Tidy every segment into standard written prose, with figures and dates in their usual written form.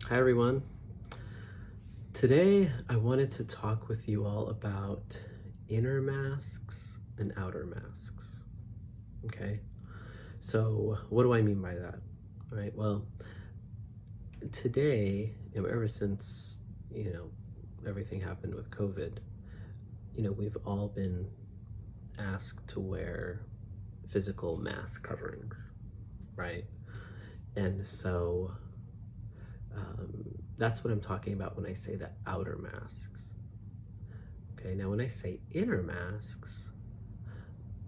Hi everyone. Today I wanted to talk with you all about inner masks and outer masks. Okay, so what do I mean by that? All right, well, today, ever since, everything happened with COVID, we've all been asked to wear physical mask coverings, right? And so that's what I'm talking about when I say the outer masks. Okay, now when I say inner masks,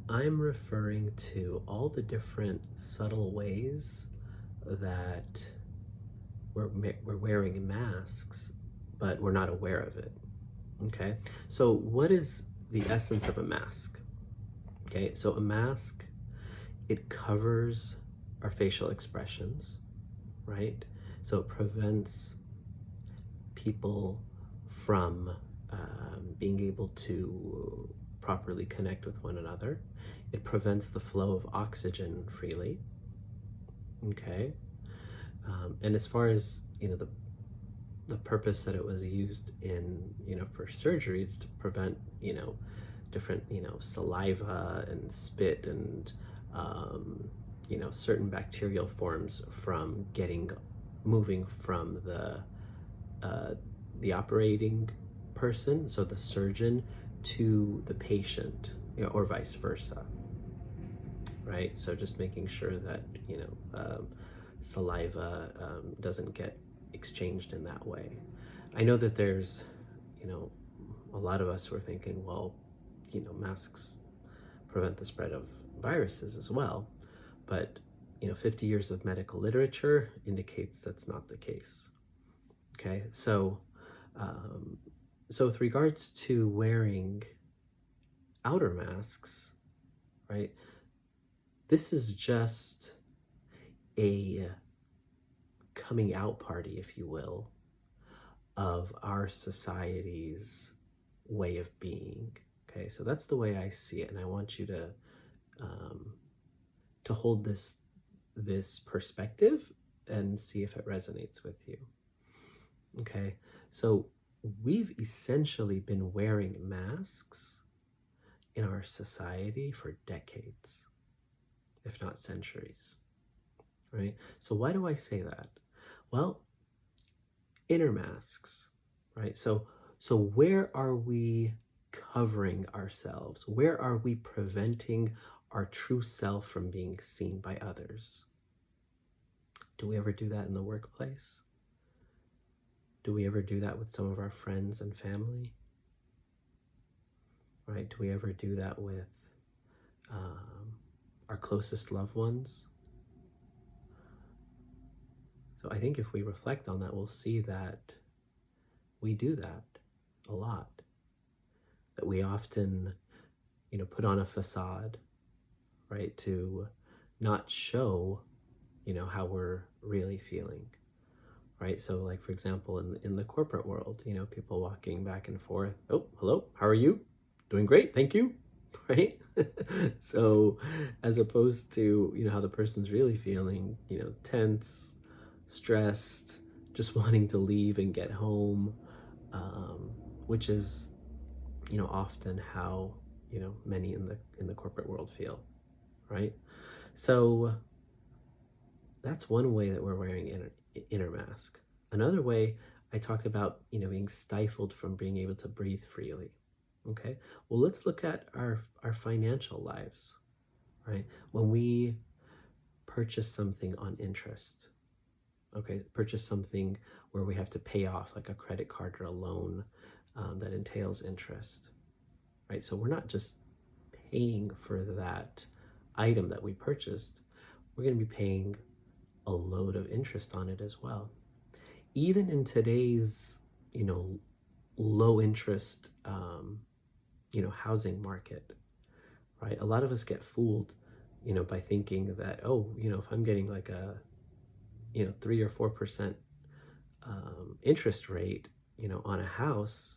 I'm referring to all the different subtle ways that we're wearing masks, but we're not aware of it. Okay, so what is the essence of a mask? Okay, so a mask, it covers our facial expressions, right? So it prevents people from being able to properly connect with one another. It prevents the flow of oxygen freely. Okay, and as far as the purpose that it was used in, for surgery, it's to prevent different saliva and spit and certain bacterial forms from moving from the operating person, so the surgeon, to the patient, or vice versa, right? So just making sure that saliva doesn't get exchanged in that way. I know that there's a lot of us who are thinking, well, masks prevent the spread of viruses as well, but 50 years of medical literature indicates that's not the case. Okay, so with regards to wearing outer masks, right, this is just a coming out party, if you will, of our society's way of being. Okay, so that's the way I see it, and I want you to hold this perspective and see if it resonates with you. Okay, so we've essentially been wearing masks in our society for decades, if not centuries, right? So why do I say that? Well, inner masks, right? So where are we covering ourselves? Where are we preventing our true self from being seen by others? Do we ever do that in the workplace? Do we ever do that with some of our friends and family? Right? Do we ever do that with our closest loved ones? So I think if we reflect on that, we'll see that we do that a lot. That we often, put on a facade, right, to not show, how we're really feeling, right? So, like, for example, in the corporate world, people walking back and forth. Oh, hello, how are you? Doing great, thank you. Right? So, as opposed to, how the person's really feeling, tense, stressed, just wanting to leave and get home, which is, often how, many in the corporate world feel, right? So that's one way that we're wearing inner mask. Another way, I talk about, being stifled from being able to breathe freely. Okay, well, let's look at our financial lives, right? When we purchase something on interest, okay, purchase something where we have to pay off, like a credit card or a loan, that entails interest, right? So we're not just paying for that item that we purchased, we're going to be paying a load of interest on it as well. Even in today's, low interest, housing market, right? A lot of us get fooled, by thinking that, oh, if I'm getting like a, 3 or 4% interest rate, on a house,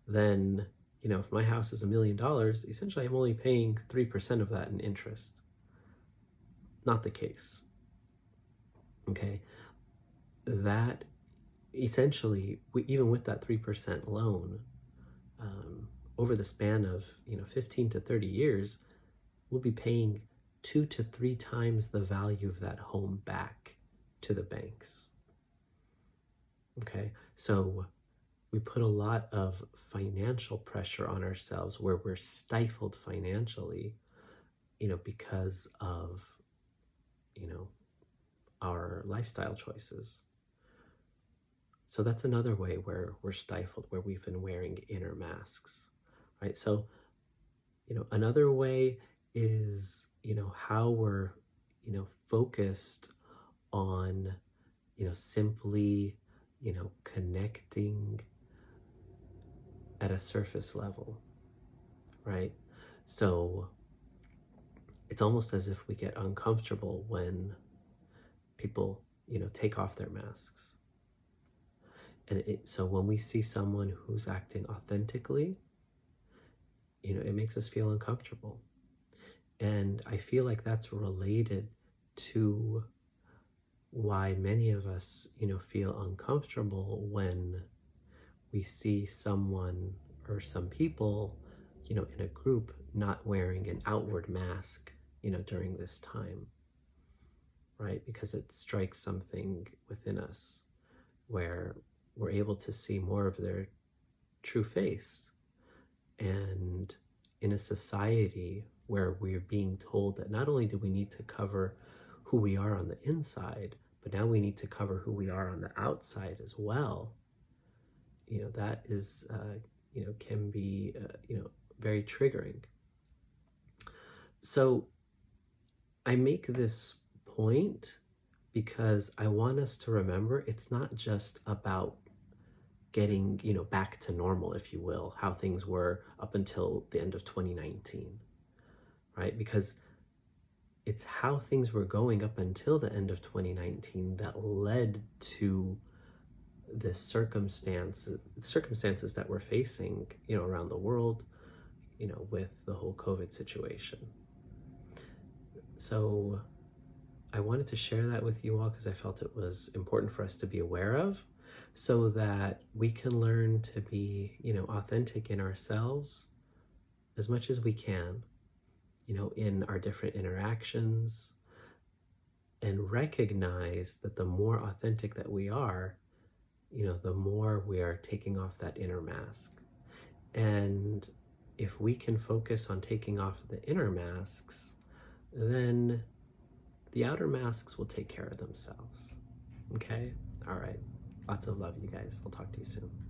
then, if my house is $1 million, essentially I'm only paying 3% of that in interest. Not the case. Okay, that essentially, even with that 3% loan, over the span of 15 to 30 years, we'll be paying 2 to 3 times the value of that home back to the banks. Okay, so we put a lot of financial pressure on ourselves where we're stifled financially, because of, our lifestyle choices. So that's another way where we're stifled, where we've been wearing inner masks, right? So, another way is, how we're, focused on, simply, connecting at a surface level, right? So it's almost as if we get uncomfortable when people, take off their masks. And so when we see someone who's acting authentically, it makes us feel uncomfortable. And I feel like that's related to why many of us, feel uncomfortable when we see someone or some people, in a group not wearing an outward mask, during this time, right? Because it strikes something within us where we're able to see more of their true face. And in a society where we're being told that not only do we need to cover who we are on the inside, but now we need to cover who we are on the outside as well, that is, can be, very triggering. So I make this point because I want us to remember it's not just about getting, back to normal, if you will, how things were up until the end of 2019, right? Because it's how things were going up until the end of 2019 that led to the circumstances that we're facing, around the world, with the whole COVID situation. So I wanted to share that with you all because I felt it was important for us to be aware of, so that we can learn to be, authentic in ourselves as much as we can, in our different interactions, and recognize that the more authentic that we are, the more we are taking off that inner mask. And if we can focus on taking off the inner masks, then the outer masks will take care of themselves. Okay? All right. Lots of love, you guys. I'll talk to you soon.